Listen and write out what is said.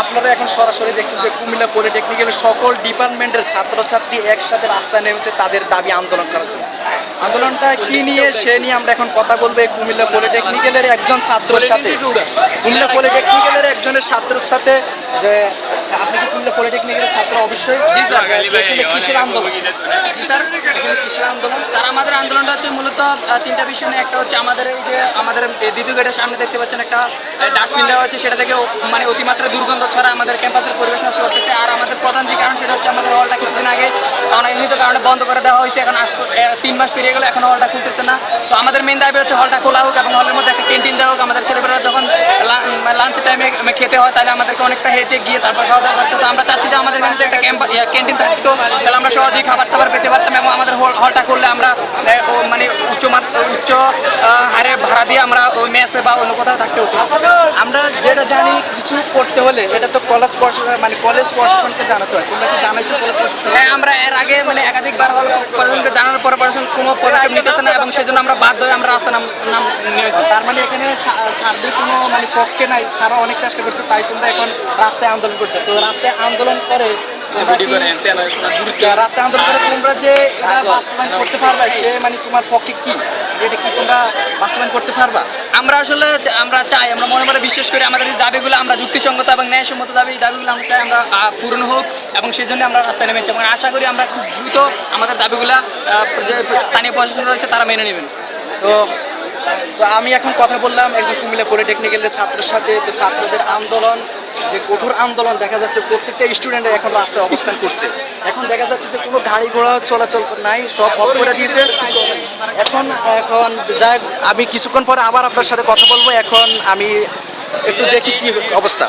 আপনারা এখন সরাসরি দেখছেন যে কুমিল্লা পলিটেকনিক্যালের সকল ডিপার্টমেন্টের ছাত্রছাত্রী একসাথে রাস্তায় নেমেছে তাদের দাবি আন্দোলন করার জন্য। আন্দোলনটা কি নিয়ে সে নিয়ে আমরা এখন কথা বলবো কুমিল্লা পলিটেকনিক্যালের একজন ছাত্রের সাথে। কুমিল্লা পলিটেকনিক্যালের একজনের ছাত্রের সাথে যে আপনি কি কুমিল্লা পলিটেকনিক্যালের ছাত্র? অবশ্যই। জি স্যার। কিসের আন্দোলন? জি স্যার। কিসের আন্দোলন? স্যার আমাদের আন্দোলনটা হচ্ছে মূলত তিনটা বিষয় নিয়ে। একটা হচ্ছে আমাদের এই যে আমাদের দ্বিতীয় গেটের সামনে দেখতে পাচ্ছেন একটা ডাস্টবিন দেওয়া হচ্ছে, সেটা থেকে মানে অতিমাত্রা দুর্গন্ধ ছড়া আমাদের ক্যাম্পাসের পরিবেশ নষ্ট করতেছে। আর আমাদের প্রধান যে কারণ সেটা হচ্ছে আমাদের হলটা কিছুদিন আগে অনিয়মিত কারণে বন্ধ করে দেওয়া হয়েছে। এখন 3 মাস পেরিয়ে গেলে এখনো হলটা খুলতেছে না। তো আমাদের মেন দাবি হচ্ছে হলটা খোলা হোক এবং হলের মধ্যে একটা ক্যান্টিন দেওয়া হোক। আমাদের ছেলেমেয়েরা যখন লাঞ্চের টাইমে খেতে হয় তাহলে আমাদেরকে অনেকটা হেঁটে গিয়ে তারপর খাওয়া দাওয়া করতে। তো আমরা চাচ্ছি যে আমাদের মেনুতে একটা ক্যান্টিন থাকতো, তাহলে আমরা সহজেই খাবার টাবার পেতে পারতাম এবং আমাদের হলটা করলে আমরা মানে উচ্চ হারে ভাড়া দিয়ে আমরা ওই মেসে বা অন্য কোথাও থাকতে হতো। আমরা যেটা জানি কিছু করতে হলে এটা তো কলেজ প্রশাসনকে জানাতে হয়। তোমরা কি জানাইছো কলেজ প্রশাসন? হ্যাঁ, আমরা এর আগে মানে একাধিকবার হল প্রশাসনকে জানানোর পরে প্রশাসন কোনো পদক্ষেপ নিতেছে না এবং সেজন্য আমরা বাধ্য হয়ে আমরা রাস্তা নাম নিয়েছি। তার মানে এখানে ছাড়দের কোনো পক্ষে নাই, তারা অনেক চেষ্টা করছে, তাই তোমরা এখন রাস্তায় আন্দোলন করছো। তো রাস্তায় আন্দোলন করে তোমরা যে এটা বাস্তবায়ন করতে পারবা, সে মানে তোমার পক্ষে কি এটা কি তোমরা বাস্তবায়ন করতে পারবা? আমরা আসলে আমরা চাই, আমরা মনে মনে বিশ্বাস করি আমাদের এই দাবিগুলো আমরা যুক্তিসঙ্গত এবং ন্যায়সম্মত দাবিগুলো আমরা চাই আমরা পূরণ হোক এবং সেই জন্য আমরা রাস্তায় নেমেছি এবং আশা করি আমরা খুব দ্রুত আমাদের দাবিগুলো যে স্থানীয় প্রশাসন রয়েছে তারা মেনে নেবেন। তো আমি এখন কথা বললাম একজন কুমিল্লা পলিটেকনিক্যালের ছাত্রের সাথে। তো ছাত্রদের আন্দোলন যে কঠোর আন্দোলন, দেখা যাচ্ছে প্রত্যেকটা স্টুডেন্ট এখন রাস্তায় অবস্থান করছে। এখন দেখা যাচ্ছে যে কোনো গাড়ি ঘোড়া চলাচল নাই, সব অফ করে দিয়েছে। এখন যাই আমি কিছুক্ষণ পরে আবার আপনার সাথে কথা বলবো। এখন আমি একটু দেখি কি অবস্থা।